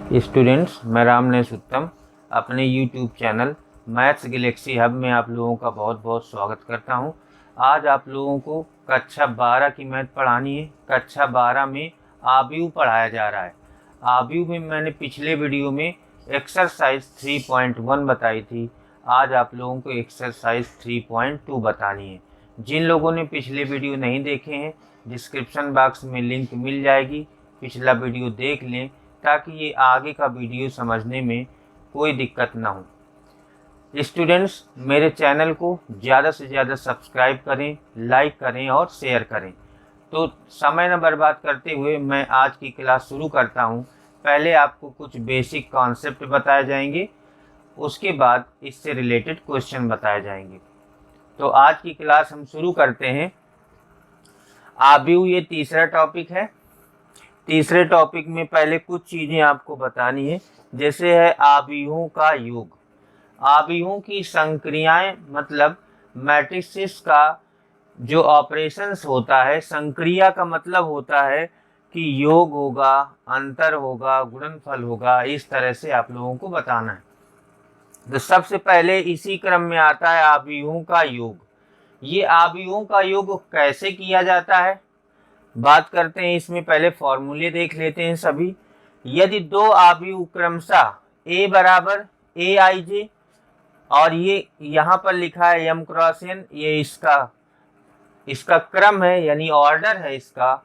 Students, मैं रामनेश उत्तम अपने YouTube channel maths Galaxy hub में आप लोगों का बहुत बहुत स्वागत करता हूं। आज आप लोगों को कक्षा 12 की मैथ पढ़ानी है। कक्षा 12 में आव्यूह पढ़ाया जा रहा है। आव्यूह में मैंने पिछले वीडियो में एक्सरसाइज 3.1 बताई थी। आज आप लोगों को एक्सरसाइज 3.2 बतानी है। जिन लोगों ने पिछले वीडियो नहीं देखे हैं, डिस्क्रिप्शन बॉक्स में लिंक मिल जाएगी, पिछला वीडियो देख लें ताकि ये आगे का वीडियो समझने में कोई दिक्कत ना हो। स्टूडेंट्स, मेरे चैनल को ज़्यादा से ज़्यादा सब्सक्राइब करें, लाइक करें और शेयर करें। तो समय न बर्बाद करते हुए मैं आज की क्लास शुरू करता हूँ। पहले आपको कुछ बेसिक कॉन्सेप्ट बताए जाएंगे, उसके बाद इससे रिलेटेड क्वेश्चन बताए जाएंगे। तो आज की क्लास हम शुरू करते हैं। आव्यूह ये तीसरा टॉपिक है। तीसरे टॉपिक में पहले कुछ चीज़ें आपको बतानी है, जैसे है आव्यूहों का योग। आव्यूहों की संक्रियाएं मतलब मैट्रिसेस का जो ऑपरेशंस होता है, संक्रिया का मतलब होता है कि योग होगा, अंतर होगा, गुणनफल होगा, इस तरह से आप लोगों को बताना है। तो सबसे पहले इसी क्रम में आता है आव्यूहों का योग। ये आव्यूहों का योग कैसे किया जाता है बात करते हैं। इसमें पहले फॉर्मूले देख लेते हैं सभी। यदि दो आव्यूह क्रमशः a बराबर ए आई जे, और ये यहाँ पर लिखा है m क्रॉस n, ये इसका क्रम है यानी ऑर्डर है इसका।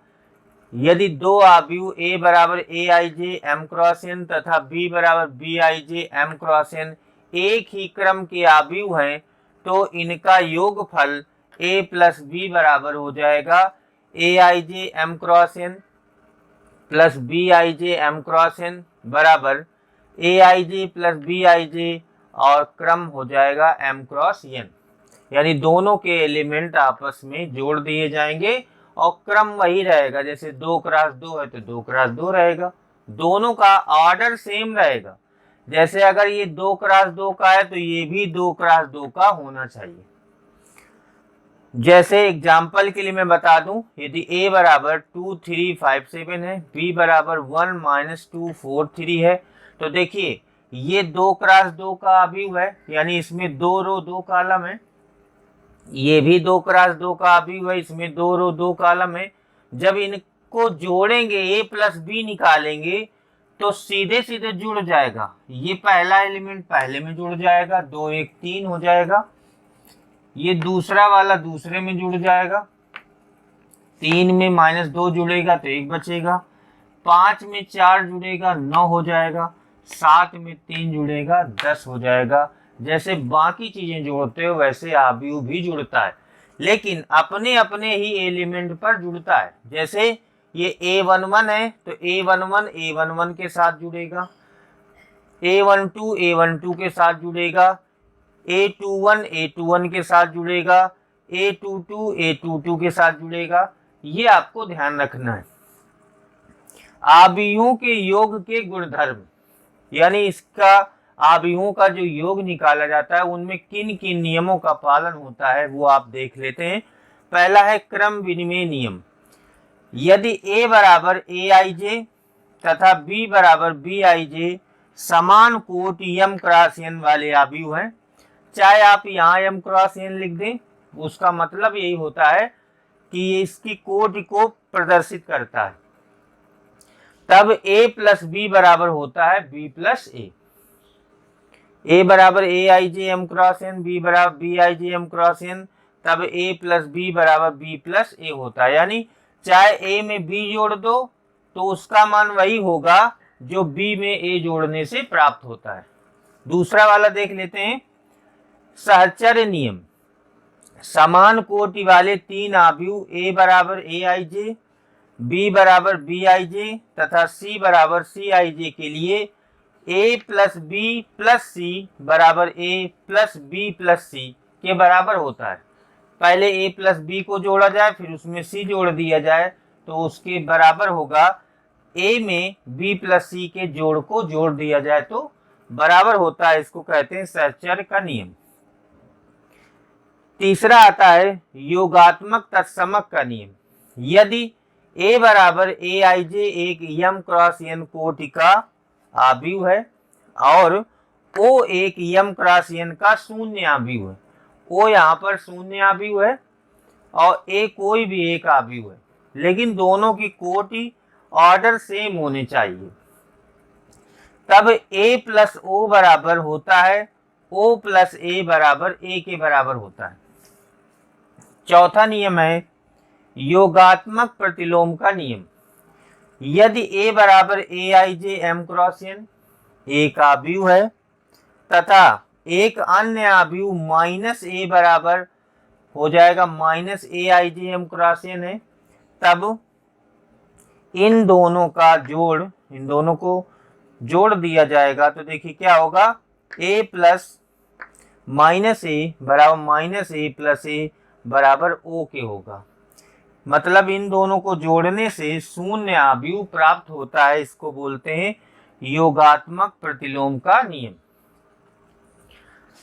यदि दो आव्यूह a बराबर ए आई जे m क्रॉस n तथा b बराबर b आई जे m क्रॉस n एक ही क्रम के आव्यूह हैं, तो इनका योगफल a प्लस b बराबर हो जाएगा A I J M cross N plus B I J M cross N बराबर ए आई जे प्लस बी आई जे और क्रम हो जाएगा एम क्रॉस एन। यानी दोनों के एलिमेंट आपस में जोड़ दिए जाएंगे और क्रम वही रहेगा। जैसे 2 क्रॉस 2 है तो 2 क्रॉस 2 रहेगा। दोनों का ऑर्डर सेम रहेगा। जैसे अगर ये 2 क्रॉस 2 का है तो ये भी 2 क्रॉस 2 का होना चाहिए। जैसे एग्जाम्पल के लिए मैं बता दूं, यदि a बराबर 2 3 5 7 है, b बराबर 1 -2 4 3 है, तो देखिए ये 2 क्रॉस 2 का आव्यूह है, यानी इसमें 2 रो 2 कॉलम है। ये भी 2 क्रॉस 2 का आव्यूह है, इसमें 2 रो 2 कॉलम है। जब इनको जोड़ेंगे, a प्लस b निकालेंगे तो सीधे सीधे जुड़ जाएगा। ये पहला एलिमेंट पहले में जुड़ जाएगा, 2 1 3 हो जाएगा। ये दूसरा वाला दूसरे में जुड़ जाएगा, 3 में -2 जुड़ेगा तो 1 बचेगा, 5 में 4 जुड़ेगा 9 हो जाएगा, 7 में 3 जुड़ेगा 10 हो जाएगा। जैसे बाकी चीजें जोड़ते हो वैसे आव्यूह भी जुड़ता है, लेकिन अपने अपने ही एलिमेंट पर जुड़ता है। जैसे ये a11 है तो a11 के साथ जुड़ेगा, a12 के साथ जुड़ेगा, A21 के साथ जुड़ेगा, A22 के साथ जुड़ेगा। ये आपको ध्यान रखना है। आव्यूहों के योग के गुणधर्म, यानी इसका आव्यूहों का जो योग निकाला जाता है उनमें किन किन नियमों का पालन होता है वो आप देख लेते हैं। पहला है क्रम विनिमय नियम। यदि a बराबर ए आई जे तथा b बराबर बी आई जे समान कोटि m क्रॉस n वाले आव्यूह हैं, चाहे आप यहाँ m क्रॉस n लिख दें, उसका मतलब यही होता है कि ये इसकी कोटि को प्रदर्शित करता है, तब a प्लस बी बराबर होता है b प्लस a बराबर ए आई जे एम क्रॉस एन, बी बराबर बी आई जे एम क्रॉस एन, तब a प्लस बी बराबर b प्लस a होता है। यानी चाहे a में b जोड़ दो तो उसका मान वही होगा जो b में a जोड़ने से प्राप्त होता है। दूसरा वाला देख लेते हैं, सहचर्य नियम। समान कोटि वाले तीन आव्यूह a बराबर ए आई जे, b बराबर बी आई जे तथा c बराबर सी आई जे के लिए a plus b plus c बराबर a plus b plus c के बराबर होता है। पहले a प्लस b को जोड़ा जाए, फिर उसमें c जोड़ दिया जाए तो उसके बराबर होगा a में b प्लस c के जोड़ को जोड़ दिया जाए तो बराबर होता है। इसको कहते हैं सहचर्य का नियम। तीसरा आता है योगात्मक तत्समक का नियम। यदि a बराबर ए आई जे एक m क्रॉस n कोटि का आव्यूह है और O एक m क्रॉस n का शून्य आव्यूह है। O यहाँ पर शून्य आव्यूह है और A कोई भी एक आव्यूह है, लेकिन दोनों की कोटि ऑर्डर सेम होने चाहिए। तब A प्लस O बराबर होता है O प्लस A बराबर A के बराबर होता है। चौथा नियम है योगात्मक प्रतिलोम का नियम। यदि A बराबर Aij m क्रॉस n एक आव्यूह है तथा एक अन्य आव्यूह माइनस A बराबर हो जाएगा minus Aij m cross n है, तब इन दोनों को जोड़ दिया जाएगा। तो देखिए क्या होगा, A प्लस माइनस A बराबर माइनस A प्लस A बराबर O के होगा। मतलब इन दोनों को जोड़ने से शून्य आव्यूह प्राप्त होता है। इसको बोलते हैं योगात्मक प्रतिलोम का नियम।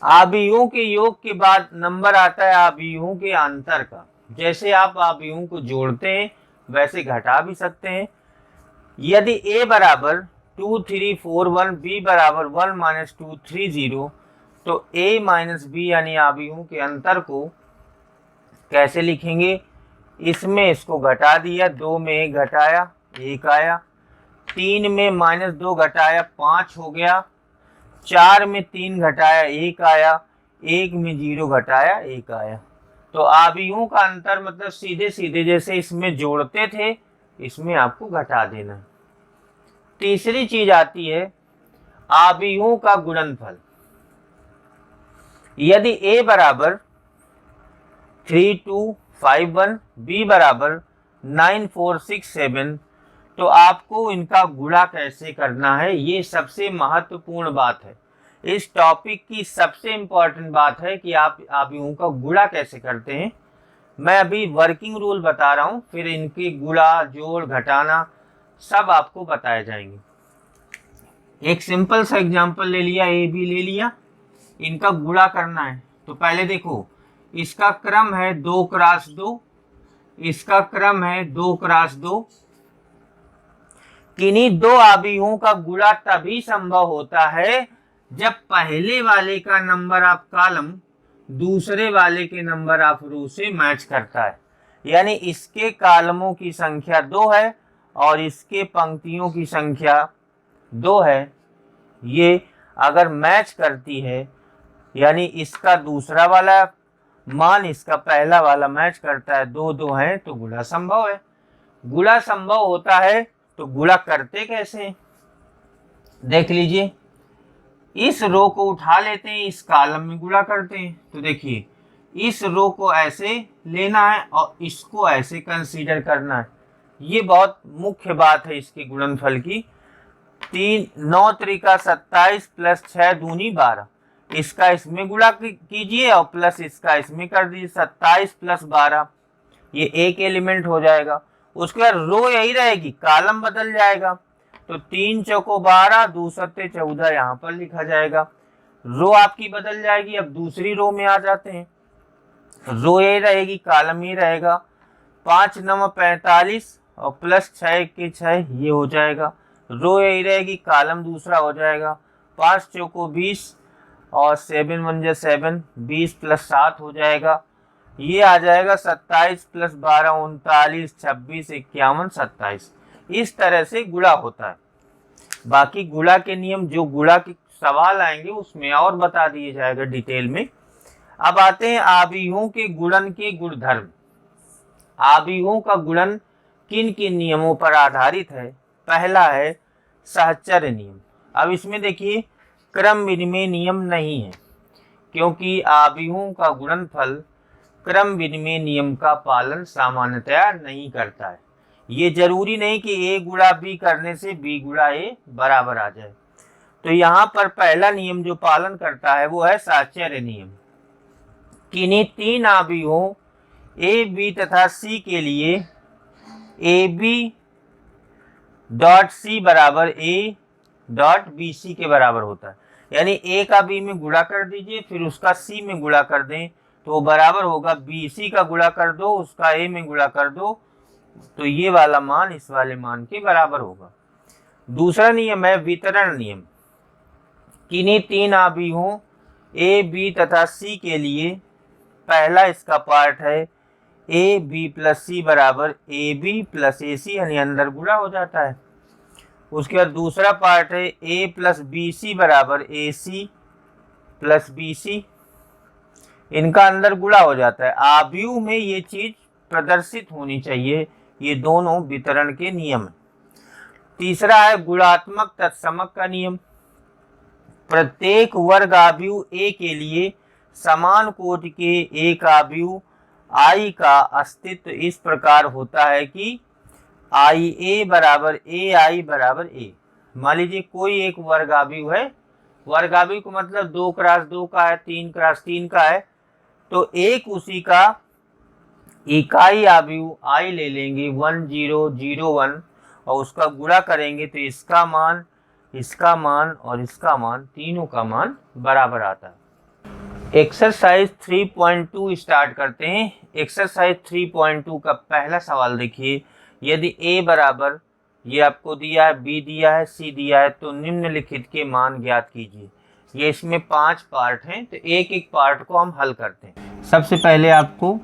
आव्यूहों के योग के बाद नंबर आता है आव्यूहों के अंतर का। जैसे आप आव्यूहों को जोड़ते हैं वैसे घटा भी सकते हैं। यदि A बराबर 2 3 4 1 B बराबर 1 माइनस 2 3 0 तो A माइनस B यानी आव्यूहों के अंतर को कैसे लिखेंगे, इसमें इसको घटा दिया, 2 में 1 घटाया 1 आया, 3 में माइनस 2 घटाया 5 हो गया, 4 में 3 घटाया 1 आया, 1 में 0 घटाया 1 आया। तो आव्यूहों का अंतर मतलब सीधे सीधे जैसे इसमें जोड़ते थे इसमें आपको घटा देना। तीसरी चीज आती है आव्यूहों का गुणनफल। यदि A बराबर 3 2 5 1 B बराबर 9 4 6 7 तो आपको इनका गुणा कैसे करना है, ये सबसे महत्वपूर्ण बात है। इस टॉपिक की सबसे इम्पोर्टेंट बात है कि आप आव्यूहों का गुणा कैसे करते हैं। मैं अभी वर्किंग रूल बता रहा हूँ, फिर इनके गुणा जोड़ घटाना सब आपको बताए जाएंगे। एक सिंपल सा एग्जांपल ले लिया, A B ले लिया, इनका गुणा करना है। तो पहले देखो इसका क्रम है 2 क्रॉस 2, इसका क्रम है 2 क्रॉस 2। किन्हीं दो आव्यूहों का गुणा तभी संभव होता है जब पहले वाले का नंबर ऑफ कॉलम दूसरे वाले के नंबर ऑफ रो से मैच करता है। यानी इसके कॉलमों की संख्या 2 है और इसके पंक्तियों की संख्या 2 है। ये अगर मैच करती है यानी इसका दूसरा वाला मान इसका पहला वाला मैच करता है, 2 2 है तो गुणा संभव है। गुणा संभव होता है तो गुणा करते कैसे हैं? देख लीजिए, इस रो को उठा लेते हैं, इस कॉलम में गुणा करते हैं। तो देखिए इस रो को ऐसे लेना है और इसको ऐसे कंसीडर करना है। ये बहुत मुख्य बात है इसके गुणनफल की। 3 9 त्रिका 27 प्लस 6 दूनी 12, इसका इसमें गुणा कीजिए और प्लस इसका इसमें कर दीजिए, 27 प्लस 12 ये एक एलिमेंट हो जाएगा। उसके बाद रो यही रहेगी, कॉलम बदल जाएगा। तो 3 चौको 12 2 सत्ते 14 यहाँ पर लिखा जाएगा। रो आपकी बदल जाएगी। अब दूसरी रो में आ जाते हैं, रो यही रहेगी, कॉलम ही रहेगा। 5 9 45 और प्लस 6 के 6 ये हो जाएगा। रो यही रहेगी, कॉलम दूसरा हो जाएगा। 5 चौको 20 और 7 1 7 20 प्लस 7 हो जाएगा। ये आ जाएगा 27 प्लस 12 39 26 51 27। इस तरह से गुणा होता है। बाकी गुणा के नियम जो गुणा के सवाल आएंगे उसमें और बता दिए जाएगा डिटेल में। अब आते हैं आव्यूहों के गुणन के गुणधर्म। आव्यूहों का गुणन किन किन नियमों पर आधारित है? पहला है सहचर्य नियम। अब इसमें देखिए क्रम विनिमय नियम नहीं है, क्योंकि आव्यूहों का गुणनफल क्रम विनिमय नियम का पालन सामान्यतया नहीं करता है। ये जरूरी नहीं कि A गुणा B करने से B गुणा A बराबर आ जाए। तो यहाँ पर पहला नियम जो पालन करता है वो है साहचर्य नियम। किन्हीं 3 आव्यूहों A B तथा C के लिए AB डॉट C बराबर A डॉट BC के बराबर होता है। यानी A का B में गुणा कर दीजिए, फिर उसका C में गुणा कर दें तो वो बराबर होगा BC का गुणा कर दो, उसका A में गुणा कर दो, तो ये वाला मान इस वाले मान के बराबर होगा। दूसरा नियम है वितरण नियम। किन्हीं तीन आव्यूहों ए, बी तथा सी के लिए पहला इसका पार्ट है ए बी प्लस सी बराबर ए बी प्लस ए सी, यानी अंदर गुणा हो जाता है। उसके बाद दूसरा पार्ट है ए प्लस बी सी बराबर ए सी प्लस बी सी, इनका अंदर गुणा हो जाता है। आव्यूह में ये चीज प्रदर्शित होनी चाहिए। ये दोनों वितरण के नियम हैं। तीसरा है गुणात्मक तत्समक का नियम। प्रत्येक वर्ग आव्यूह ए के लिए समान कोटि के एक आव्यूह आई का अस्तित्व इस प्रकार होता है कि आई ए बराबर ए आई बराबर ए। मान लीजिए कोई एक वर्ग आव्यूह है, वर्ग आव्यूह को मतलब 2x2 का है, 3x3 का है, तो एक उसी का इकाई आव्यूह आई ले लेंगे 1 0 0 1 और उसका गुणा करेंगे तो इसका मान, इसका मान और इसका मान, तीनों का मान बराबर आता है। एक्सरसाइज 3.2 स्टार्ट करते हैं। एक्सरसाइज 3.2 का पहला सवाल देखिए। यदि a बराबर, ये आपको दिया है, b दिया है, c दिया है, तो निम्नलिखित के मान ज्ञात कीजिए। ये इसमें 5 पार्ट हैं, तो एक एक पार्ट को हम हल करते हैं। सबसे पहले आपको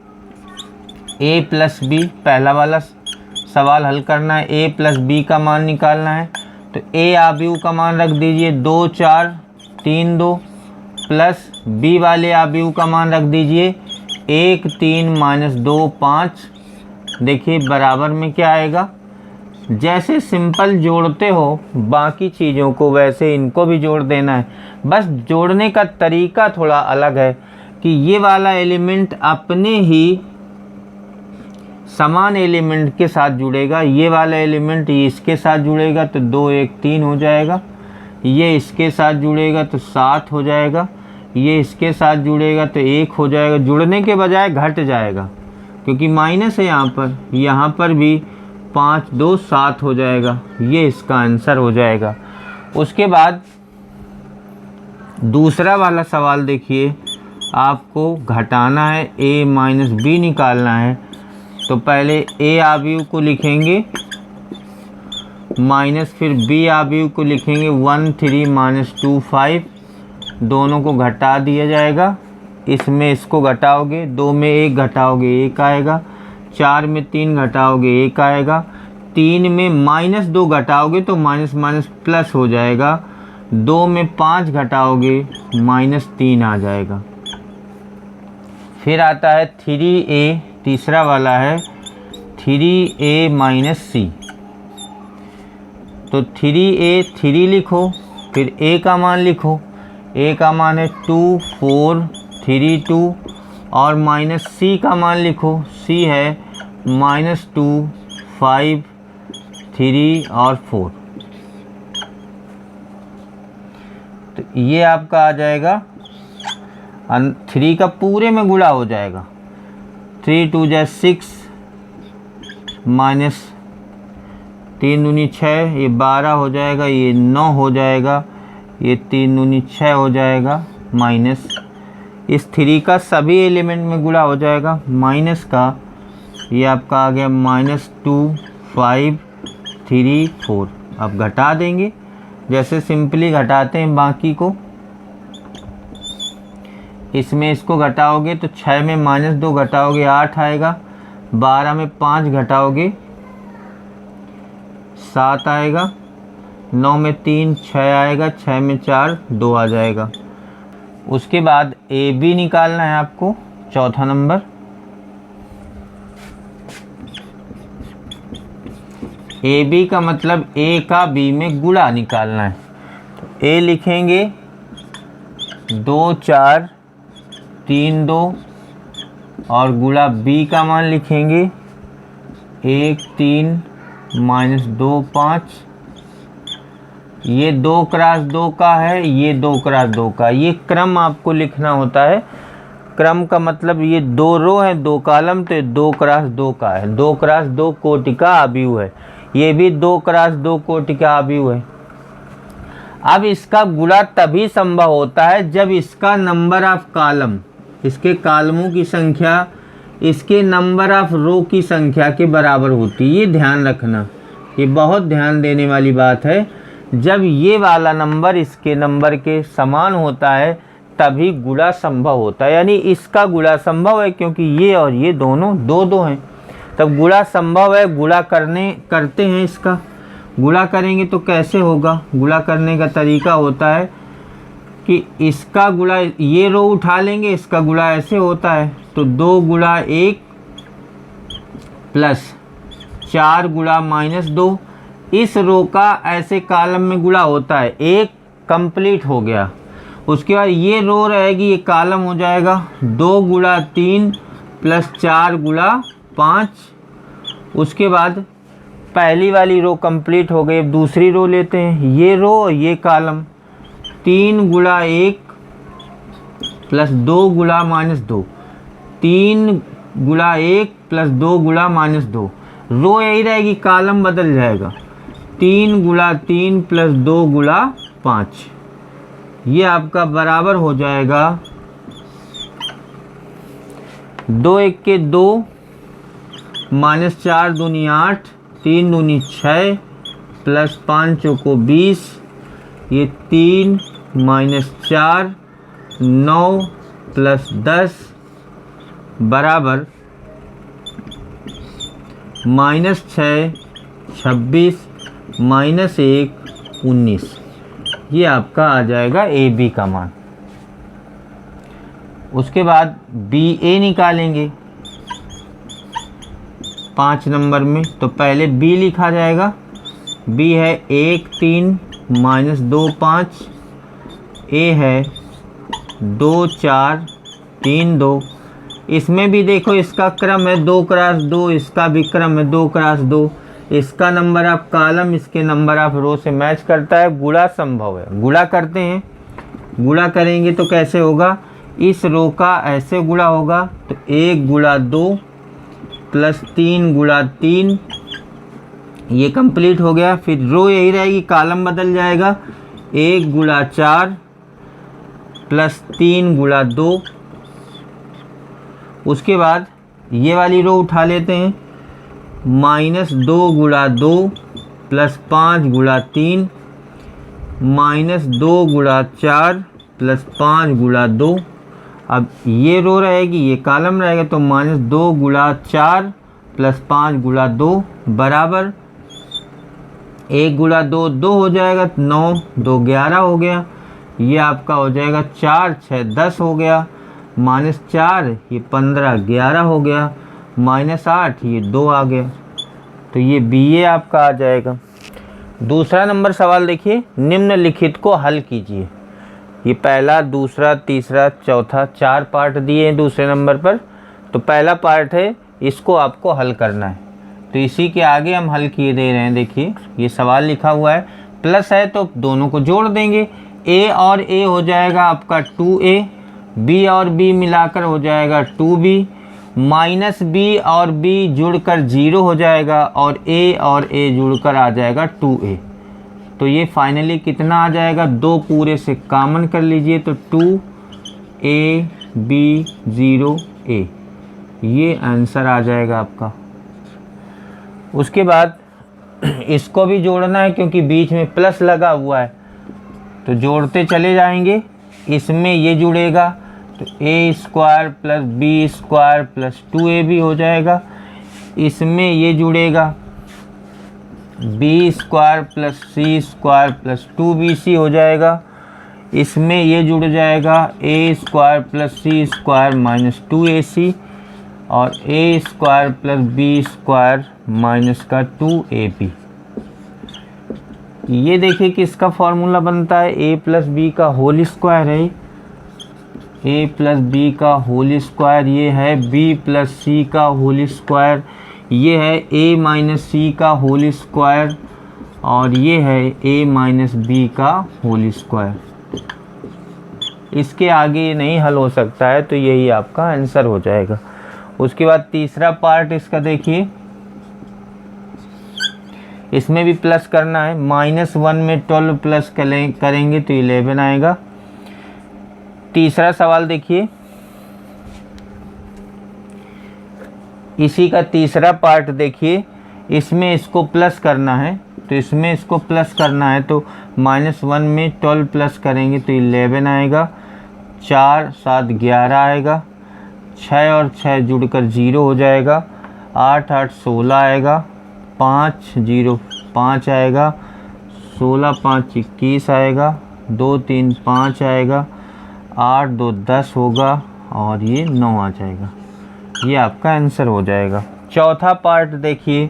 a प्लस बी पहला वाला सवाल हल करना है। a प्लस बी का मान निकालना है। तो a आव्यूह का मान रख दीजिए 2 4 3 2 प्लस b वाले आव्यूह का मान रख दीजिए 1 3 माइनस 2 5। देखिए बराबर में क्या आएगा, जैसे सिंपल जोड़ते हो बाकी चीज़ों को वैसे इनको भी जोड़ देना है। बस जोड़ने का तरीका थोड़ा अलग है कि ये वाला एलिमेंट अपने ही समान एलिमेंट के साथ जुड़ेगा, ये वाला एलिमेंट ये इसके साथ जुड़ेगा तो 2 1 3 हो जाएगा, ये इसके साथ जुड़ेगा तो 7 हो जाएगा, ये इसके साथ जुड़ेगा तो 1 हो जाएगा। जुड़ने के बजाय घट जाएगा क्योंकि माइनस है यहाँ पर भी 5 2 7 हो जाएगा। ये इसका आंसर हो जाएगा। उसके बाद दूसरा वाला सवाल देखिए, आपको घटाना है, a माइनस बी निकालना है। तो पहले a आव्यूह को लिखेंगे माइनस फिर b आव्यूह को लिखेंगे 1 3 माइनस 2 5, दोनों को घटा दिया जाएगा। इसमें इसको घटाओगे, 2 में 1 घटाओगे 1 आएगा, 4 में 3 घटाओगे 1 आएगा, 3 में माइनस 2 घटाओगे तो माइनस माइनस प्लस हो जाएगा, 2 में 5 घटाओगे माइनस 3 आ जाएगा। फिर आता है 3a, तीसरा वाला है 3a माइनस सी। तो 3a 3 लिखो, फिर a का मान लिखो, a का मान है 2 4 3 2 और माइनस c का मान लिखो, c है माइनस 2 5 3 और 4। तो ये आपका आ जाएगा 3 का पूरे में गुणा हो जाएगा, 3 2 जा 6 माइनस 3 दूनी 6, ये 12 हो जाएगा, ये 9 हो जाएगा, ये 3 दूनी 6 हो जाएगा, माइनस इस 3 का सभी एलिमेंट में गुणा हो जाएगा, माइनस का ये आपका आ गया माइनस 2 5 3 4। अब घटा देंगे जैसे सिंपली घटाते हैं बाकी को। इसमें इसको घटाओगे तो 6 में माइनस 2 घटाओगे 8 आएगा, 12 में 5 घटाओगे 7 आएगा, 9 में 3 6 आएगा, 6 में 4 2 आ जाएगा। उसके बाद ए बी निकालना है आपको, चौथा नंबर। ए बी का मतलब ए का बी में गुणा निकालना है। तो ए लिखेंगे 2 4 3 2 और गुणा बी का मान लिखेंगे 1 3 माइनस 2 5। ये 2 क्रॉस 2 का है, ये 2 क्रॉस 2 का। ये क्रम आपको लिखना होता है। क्रम का मतलब ये 2 रो है 2 कॉलम, तो 2 क्रॉस 2 का है। 2 क्रॉस 2 कोटि का आव्यूह है। ये भी 2 क्रॉस 2 कोटि का आव्यूह है। अब इसका गुणा तभी संभव होता है जब इसका नंबर ऑफ कॉलम, इसके कॉलमों की संख्या इसके नंबर ऑफ रो की संख्या के बराबर होती है। ये ध्यान रखना। ये बहुत ध्यान देने वाली बात है। जब ये वाला नंबर इसके नंबर के समान होता है तभी गुणा संभव होता है, यानी इसका गुणा संभव है क्योंकि ये और ये दोनों दो दो हैं, तब गुणा संभव है। गुणा करते हैं, इसका गुणा करेंगे तो कैसे होगा? गुणा करने का तरीका होता है कि इसका गुणा, ये रो उठा लेंगे, इसका गुणा ऐसे होता है तो 2 गुणा 1 प्लस 4 गुणा -2। इस रो का ऐसे कॉलम में गुणा होता है, एक कंप्लीट हो गया। उसके बाद ये रो रहेगी, ये कॉलम हो जाएगा 2 गुणा 3 प्लस 4 गुणा 5। उसके बाद पहली वाली रो कंप्लीट हो गई। अब दूसरी रो लेते हैं, ये रो और ये कॉलम 3 गुणा 1 प्लस 2 गुणा -2, 3 गुणा 1 प्लस 2 गुणा -2। रो यही रहेगी, कॉलम बदल जाएगा 3 गुणा 3 प्लस 2 गुणा 5। ये आपका बराबर हो जाएगा 2 1 के 2 -4 दूनी 8, 3 दूनी 6 प्लस 5 चौको 20। ये 3 -4 9 प्लस 10 बराबर -6 26 -1 19। ये आपका आ जाएगा ए बी का मान। उसके बाद बी ए निकालेंगे 5 नंबर में, तो पहले बी लिखा जाएगा। बी है 1 3 -2 5, ए है 2 4 3 2। इसमें भी देखो इसका क्रम है 2 क्रॉस 2, इसका भी क्रम है 2 क्रॉस 2। इसका नंबर आप कॉलम, इसके नंबर आप रो से मैच करता है, गुणा संभव है। गुणा करते हैं, गुणा करेंगे तो कैसे होगा? इस रो का ऐसे गुणा होगा तो 1 गुणा 2 प्लस 3 गुणा 3, ये कंप्लीट हो गया। फिर रो यही रहेगी, कॉलम बदल जाएगा 1 गुणा 4 प्लस 3 गुणा 2। उसके बाद ये वाली रो उठा लेते हैं, -2 गुणा 2 प्लस 5 गुणा 3 -2 गुणा 4 प्लस 5 गुणा 2। अब ये रो रहेगी, ये कॉलम रहेगा तो -2 गुणा 4 प्लस 5 गुणा 2 बराबर 1 गुणा 2 2 हो जाएगा, 9 2 11 हो गया। ये आपका हो जाएगा 4 6 10 हो गया, -4 ये 15 11 हो गया, -8 ये 2 आ गया। तो ये बी ए आपका आ जाएगा। दूसरा नंबर सवाल देखिए, निम्नलिखित को हल कीजिए। ये पहला, दूसरा, तीसरा, चौथा, 4 पार्ट दिए हैं दूसरे नंबर पर। तो पहला पार्ट है, इसको आपको हल करना है, तो इसी के आगे हम हल किए दे रहे हैं। देखिए ये सवाल लिखा हुआ है, प्लस है तो दोनों को जोड़ देंगे। ए और ए हो जाएगा आपका 2a, बी और बी मिलाकर हो जाएगा 2b, -b और b जुड़कर 0 हो जाएगा और a जुड़कर आ जाएगा 2a। तो ये फाइनली कितना आ जाएगा? 2 पूरे से कॉमन कर लीजिए तो 2a b 0a, ये आंसर आ जाएगा आपका। उसके बाद इसको भी जोड़ना है क्योंकि बीच में प्लस लगा हुआ है, तो जोड़ते चले जाएंगे। इसमें ये जुड़ेगा तो a² plus b² plus 2ab हो जाएगा। इसमें ये जुड़ेगा b² plus c² plus 2bc हो जाएगा। इसमें ये जुड़ जाएगा a² plus c² minus 2ac और a² प्लस b² माइनस का 2ab। ये देखिए कि इसका फॉर्मूला बनता है a प्लस बी का होल स्क्वायर है, a प्लस बी का होल स्क्वायर, ये है b प्लस सी का होल स्क्वायर, ये है a माइनस सी का होल स्क्वायर और ये है a माइनस बी का होल स्क्वायर। इसके आगे नहीं हल हो सकता है, तो यही आपका आंसर हो जाएगा। उसके बाद तीसरा पार्ट इसका देखिए, इसमें भी प्लस करना है। -1 में 12 प्लस करेंगे तो 11 आएगा। तीसरा सवाल देखिए, इसी का तीसरा पार्ट देखिए, इसमें इसको प्लस करना है, तो इसमें इसको प्लस करना है तो -1 में 12 प्लस करेंगे तो 11 आएगा, 4 7 11 आएगा, 6 और 6 जुड़कर 0 हो जाएगा, 8 8 16 आएगा, 5 0 5 आएगा, 16 5 21 आएगा, 2 3 5 आएगा, 8 2 10 होगा और ये 9 आ जाएगा। ये आपका आंसर हो जाएगा। चौथा पार्ट देखिए,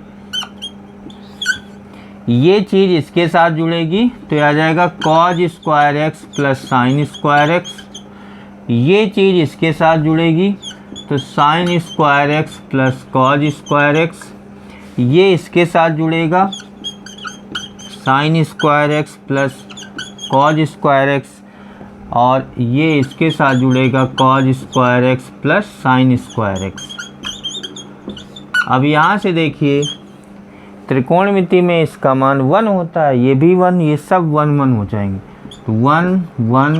ये चीज़ इसके साथ जुड़ेगी तो आ जाएगा cos square x plus sine square x. ये चीज़ इसके साथ जुड़ेगी तो sine square x plus cos square x. ये इसके साथ जुड़ेगा sine square x plus cos square x, और ये इसके साथ जुड़ेगा cause square x plus sine square x. अब यहाँ से देखिए त्रिकोणमिति में इसका मान 1 होता है, ये भी 1, ये सब 1 1 हो जाएंगे, तो 1 1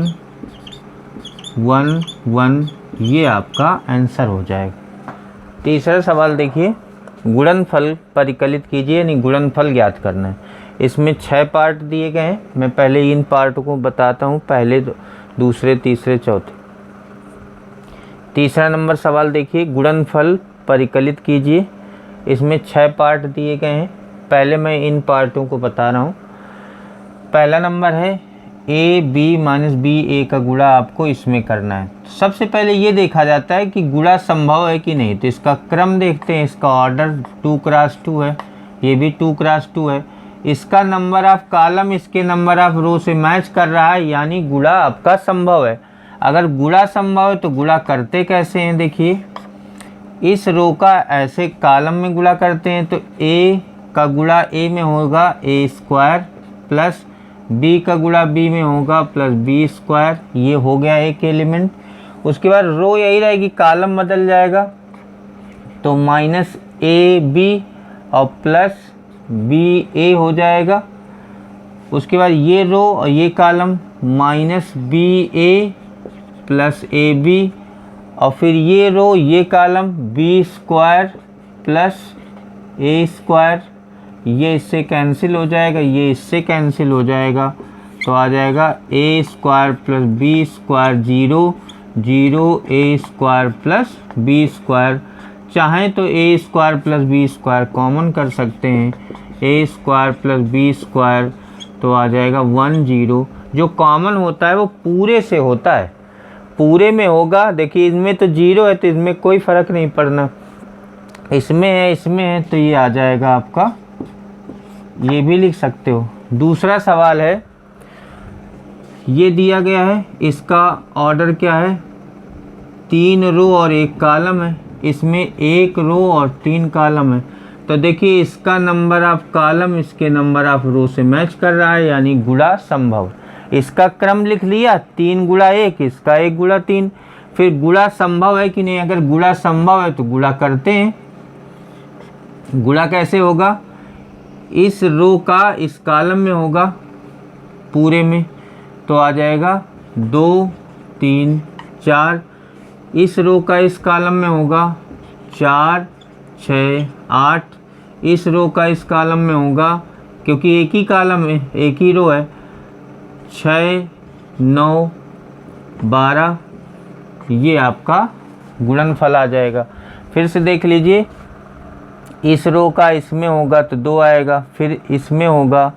1 1 ये आपका आंसर हो जाएगा। तीसरा सवाल देखिए, गुणनफल परिकलित कीजिए, यानी गुणनफल ज्ञात करना है। इसमें 6 पार्ट दिए गए हैं, मैं पहले इन पार्ट को बताता हूँ, पहले दूसरे तीसरे चौथे। तीसरा नंबर सवाल देखिए, गुणनफल परिकलित कीजिए। इसमें 6 पार्ट दिए गए हैं, पहले मैं इन पार्टों को बता रहा हूँ। पहला नंबर है ए बी माइनस बी ए का गुणा आपको इसमें करना है। सबसे पहले ये देखा जाता है कि गुणा संभव है कि नहीं, तो इसका क्रम देखते हैं। इसका ऑर्डर 2 क्रॉस 2 है, ये भी 2 क्रॉस 2 है। इसका नंबर ऑफ कॉलम इसके नंबर ऑफ रो से मैच कर रहा है, यानी गुणा आपका संभव है। अगर गुणा संभव है तो गुणा करते कैसे हैं, देखिए इस रो का ऐसे कॉलम में गुणा करते हैं तो ए का गुणा ए में होगा ए स्क्वायर, प्लस बी का गुणा बी में होगा प्लस बी स्क्वायर। ये हो गया एक एलिमेंट। उसके बाद रो यही रहेगी, कॉलम बदल जाएगा तो माइनस ए बी और प्लस बी ए हो जाएगा। उसके बाद ये रो और ये column minus b a plus a b, और फिर ये रो ये column b square plus a square. ये इससे कैंसिल हो जाएगा, ये इससे कैंसिल हो जाएगा, तो आ जाएगा A square plus B square 0 0 A square plus B square. चाहें तो A square plus B square common कर सकते हैं, A square plus B square तो आ जाएगा 1 0। जो कॉमन होता है वो पूरे से होता है, पूरे में होगा। देखिए इसमें तो 0 है तो इसमें कोई फ़र्क नहीं पड़ना, इसमें है तो ये आ जाएगा आपका, ये भी लिख सकते हो। दूसरा सवाल है, ये दिया गया है, इसका ऑर्डर क्या है, 3 रो और 1 कॉलम है। इसमें 1 रो और 3 कॉलम है, तो देखिए इसका नंबर ऑफ कॉलम इसके नंबर ऑफ रो से मैच कर रहा है, यानी गुणा संभव। इसका क्रम लिख लिया, 3 गुणा 1, इसका 1 गुणा 3। फिर गुणा संभव है कि नहीं, अगर गुणा संभव है तो गुणा करते हैं। गुणा कैसे होगा, इस रो का इस कॉलम में होगा पूरे में, तो आ जाएगा 2 3 4। इस रो का इस कॉलम में होगा 4 6 8। इस रो का इस कॉलम में होगा, क्योंकि एक ही कॉलम है एक ही रो है, 6 9 12। ये आपका गुणनफल आ जाएगा। फिर से देख लीजिए, इस रो का इसमें होगा तो 2 आएगा, फिर इसमें होगा,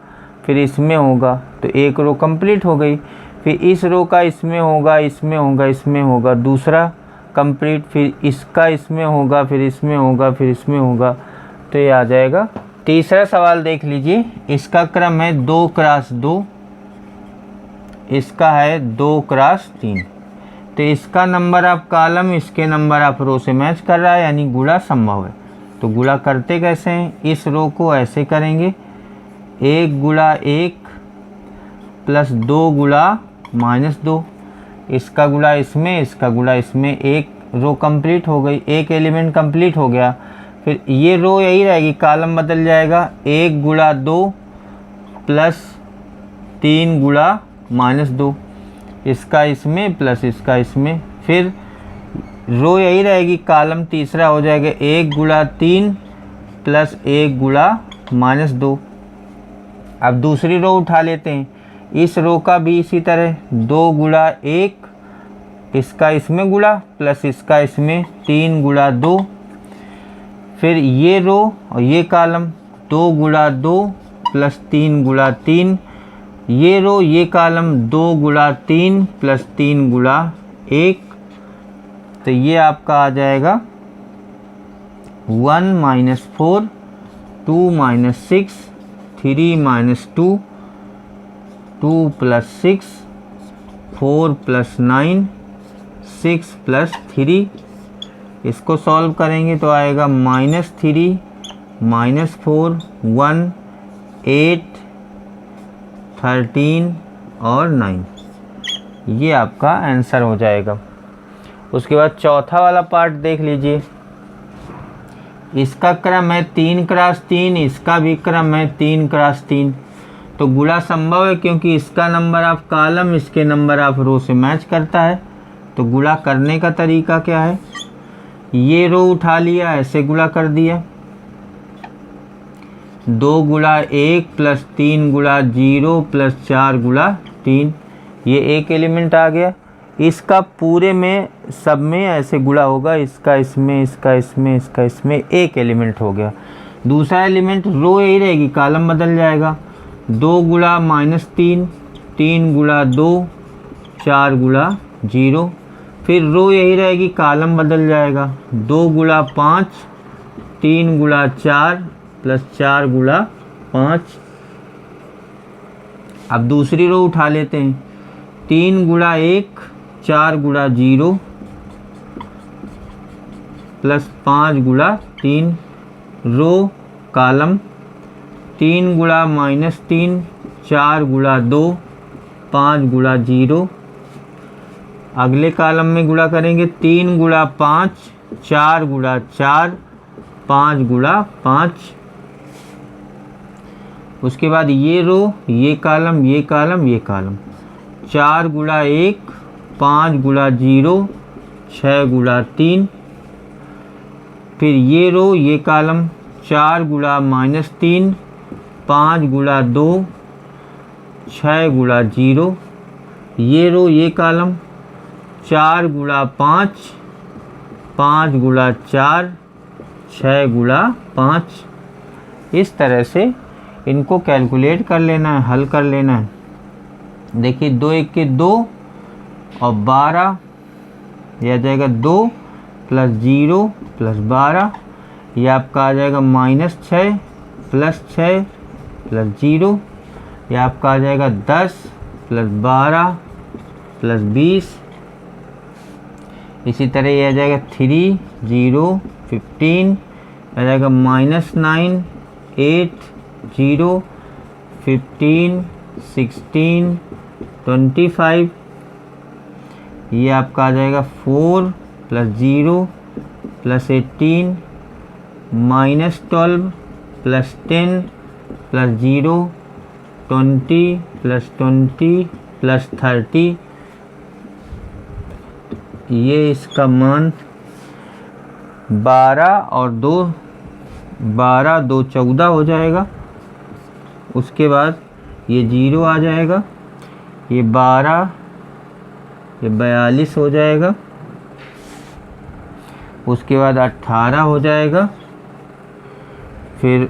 फिर इसमें होगा, तो 1 रो कंप्लीट हो गई। फिर इस रो का इसमें होगा, इसमें होगा, इसमें होगा, दूसरा कंप्लीट। फिर इसका इसमें होगा, फिर इसमें होगा, फिर इसमें होगा, तो ये आ जाएगा। तीसरा सवाल देख लीजिए, इसका क्रम है 2 क्रॉस 2, इसका है 2 क्रॉस 3। तो इसका नंबर ऑफ कॉलम इसके नंबर ऑफ रो से मैच कर रहा है, यानी गुणा संभव है। तो गुणा करते कैसे हैं, इस रो को ऐसे करेंगे, 1 गुणा 1 प्लस 2 गुणा -2। इसका गुणा इसमें, इसका गुणा इसमें, एक रो कंप्लीट हो गई, एक एलिमेंट कंप्लीट हो गया। फिर ये रो यही रहेगी, कॉलम बदल जाएगा, 1 गुणा 2 प्लस 3 गुणा -2। इसका इसमें प्लस इसका इसमें, फिर रो यही रहेगी, कॉलम तीसरा हो जाएगा 1 गुणा 3 प्लस 1 गुणा -2। अब दूसरी रो उठा लेते हैं, इस रो का भी इसी तरह 2 गुणा 1, इसका इसमें गुणा प्लस इसका इसमें 3 गुणा 2। फिर ये रो और ये कॉलम 2 गुणा 2 प्लस 3 गुणा 3, ये रो ये कॉलम 2 गुणा 3 प्लस 3 गुणा 1। तो ये आपका आ जाएगा 1 - 4, 2 - 6, 3 - 2, 2 + 6, 4 + 9, 6 + 3। इसको सॉल्व करेंगे तो आएगा -3 - 4, 1, 8, 13 और 9। ये आपका आंसर हो जाएगा। उसके बाद चौथा वाला पार्ट देख लीजिए। इसका क्रम है 3 × 3, इसका भी क्रम है 3 × 3। तो गुणा संभव है क्योंकि इसका नंबर ऑफ कॉलम इसके नंबर ऑफ रो से मैच करता है। तो गुणा करने का तरीका क्या है, ये रो उठा लिया, ऐसे गुणा कर दिया, 2 गुणा 1 प्लस 3 गुणा 0 प्लस 4 गुणा 3, ये एक एलिमेंट आ गया। इसका पूरे में सब में ऐसे गुणा होगा, इसका इसमें, इसका इसमें, इसका इसमें, एक एलिमेंट हो गया। दूसरा एलिमेंट रो यही रहेगी, कॉलम बदल जाएगा, 2 गुणा -3, 3 गुणा 2, 4 गुणा 0। फिर रो यही रहेगी, कॉलम बदल जाएगा, 2 गुणा 5, 3 गुणा 4 प्लस 4 गुणा 5। अब दूसरी रो उठा लेते हैं, 3 गुणा 1, 4 गुणा 0 प्लस 5 गुणा 3। रो कॉलम 3 गुणा -3, 4 गुणा 2, 5 गुणा 0। अगले कॉलम में गुणा करेंगे, 3 गुणा 5, 4 गुणा 4, 5 गुणा 5। उसके बाद ये रो, ये कॉलम, ये कॉलम, ये कॉलम, 4 गुणा 1, 5 गुणा 0, 6 गुणा 3। फिर ये रो, ये कॉलम, 4 गुणा -3, 5 गुणा 2, 6 गुणा 0। ये रो, ये कॉलम, 4 गुणा 5, 5 गुणा 4, 6 गुणा 5। इस तरह से इनको कैलकुलेट कर लेना है, हल कर लेना है। देखिए 2 × 1 = 2 और 12, यह आ जाएगा 2 + 0 + 12, यह आपका आ जाएगा -6 + 6 + 0, यह आपका आ जाएगा 10 + 12 + 20। इसी तरह यह आ जाएगा 3, 0, 15, आ जाएगा -9, 8, 0, 15, 16, 25। ये आपका आ जाएगा 4 + 0 + 18, -12 + 10 + 0, 20 + 20 + 30। ये इसका मान 12 और 2, 12, 2, 14 हो जाएगा। उसके बाद ये 0 आ जाएगा, ये 12, ये 42 हो जाएगा। उसके बाद 18 हो जाएगा, फिर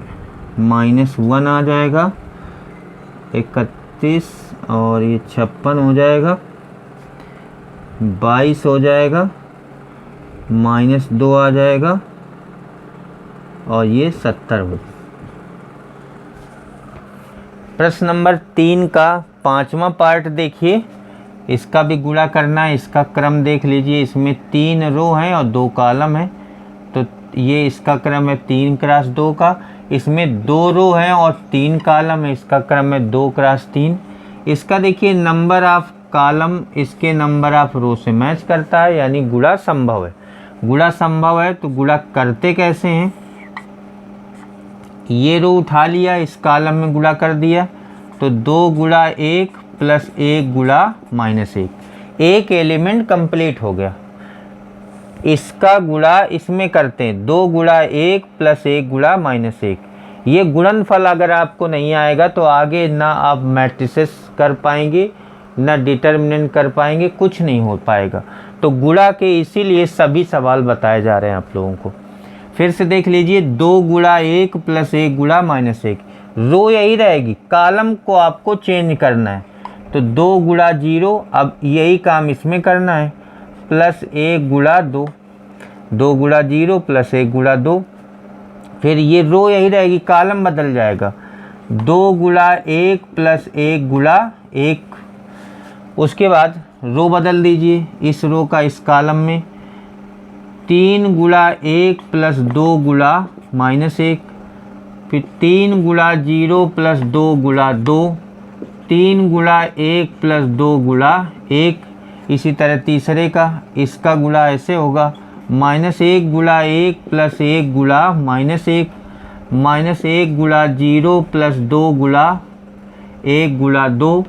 -1 आ जाएगा, 31 और ये 56 हो जाएगा, 22 हो जाएगा, -2 आ जाएगा और ये 70 हो जाएगा। प्रश्न नंबर 3 का 5वां पार्ट देखिए, इसका भी गुणा करना है। इसका क्रम देख लीजिए, इसमें 3 रो हैं और 2 कॉलम हैं। तो ये इसका क्रम है 3 × 2 का, इसमें 2 रो हैं और 3 कॉलम है, इसका क्रम है 2 × 3। इसका देखिए नंबर ऑफ कॉलम इसके नंबर ऑफ रो से मैच करता है, यानी गुणा संभव है। गुणा संभव है तो गुणा करते कैसे हैं, ये रो उठा लिया, इस कॉलम में गुणा कर दिया, तो 2 गुणा 1 प्लस 1 गुणा -1, एक एलिमेंट कंप्लीट हो गया। इसका गुणा इसमें करते हैं, 2 गुणा 1 प्लस 1 गुणा -1। ये गुणनफल अगर आपको नहीं आएगा तो आगे ना आप मैट्रिसेस कर पाएंगे ना डिटर्मिनेंट कर पाएंगे, कुछ नहीं हो पाएगा। तो गुणा के इसीलिए सभी सवाल बताए जा रहे हैं आप लोगों को। फिर से देख लीजिए, 2 गुणा 1 प्लस 1 गुणा -1, रो यही रहेगी, कॉलम को आपको चेंज करना है। तो 2 गुणा 0, अब यही काम इसमें करना है, प्लस 1 गुणा 2, 2 गुणा 0 प्लस 1 गुणा 2। फिर ये रो यही रहेगी, कॉलम बदल जाएगा, 2 गुणा 1 प्लस 1 गुणा 1। उसके बाद रो बदल दीजिए, इस रो का इस कॉलम में, 3 गुणा 1 प्लस 2 गुणा -1। फिर 3 गुणा 0 प्लस 2 गुणा 2, 3 गुणा 1 प्लस 2 गुणा 1। इसी तरह तीसरे का, इसका गुणा ऐसे होगा, -1 गुणा 1 प्लस 1 गुणा -1, -1 गुणा 0 प्लस 2 गुणा 1 गुणा 2,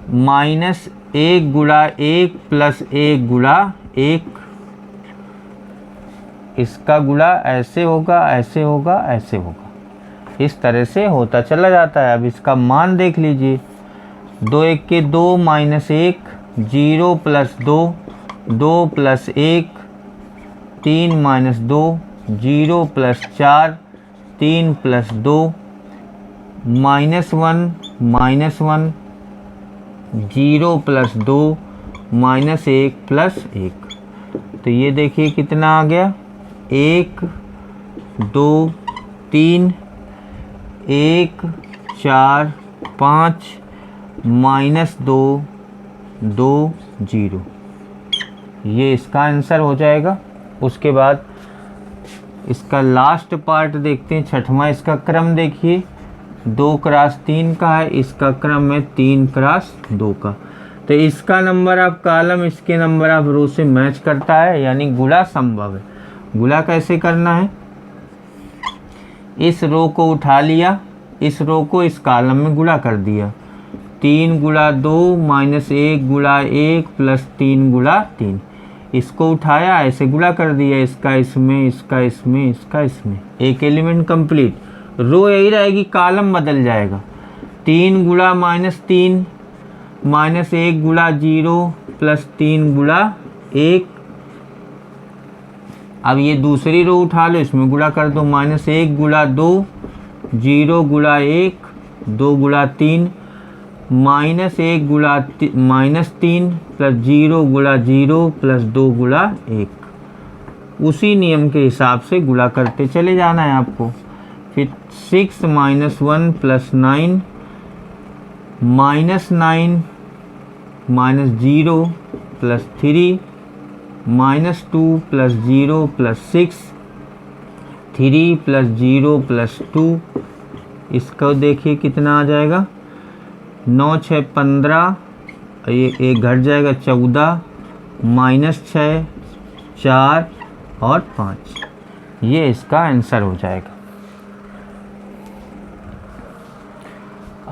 -1 गुणा 1 प्लस 1 गुणा 1। इसका गुणा ऐसे होगा, ऐसे होगा, ऐसे होगा, इस तरह से होता चला जाता है। अब इसका मान देख लीजिए, 2 1 के 2 -1, 0 plus 2, 2 plus 1, 3 -2, 0 plus 4, 3 plus 2, -1 -1, 0 plus 2, -1 plus 1। तो ये देखिए कितना आ गया, 1 2 3, 1 4 5, -2 2 0। ये इसका आंसर हो जाएगा। उसके बाद इसका लास्ट पार्ट देखते हैं, छठवां। इसका क्रम देखिए, 2 क्रॉस 3 का है, इसका क्रम है 3 क्रॉस 2 का। तो इसका नंबर ऑफ कॉलम इसके नंबर ऑफ रो से मैच करता है, यानी गुणा संभव है। गुणा कैसे करना है, इस रो को उठा लिया, इस रो को इस कॉलम में गुणा कर दिया, 3 गुणा 2 -1 गुणा 1 प्लस 3 गुणा 3। इसको उठाया, ऐसे गुणा कर दिया, इसका इसमें, इसका इसमें, इसका इसमें, एक एलिमेंट कंप्लीट। रो यही रहेगी, कॉलम बदल जाएगा, 3 गुणा -3, -1 गुणा 0 प्लस 3 गुणा 1। अब ये दूसरी रो उठा लो, इसमें गुणा कर दो, -1 गुणा 2, 0 गुणा 1, 2 गुणा 3, -1 गुणा -3 प्लस 0 गुणा 0 प्लस 2 गुणा 1। उसी नियम के हिसाब से गुणा करते चले जाना है आपको। फिर 6 - 1 plus 9, -9 -0 plus 3, -2 plus 0 plus 6, 3 plus 0 plus 2। इसको देखिए कितना आ जाएगा, 9 6 15, ये एक घट जाएगा 14, -6 4 और 5। ये इसका आंसर हो जाएगा।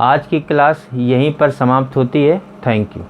आज की क्लास यहीं पर समाप्त होती है। Thank you.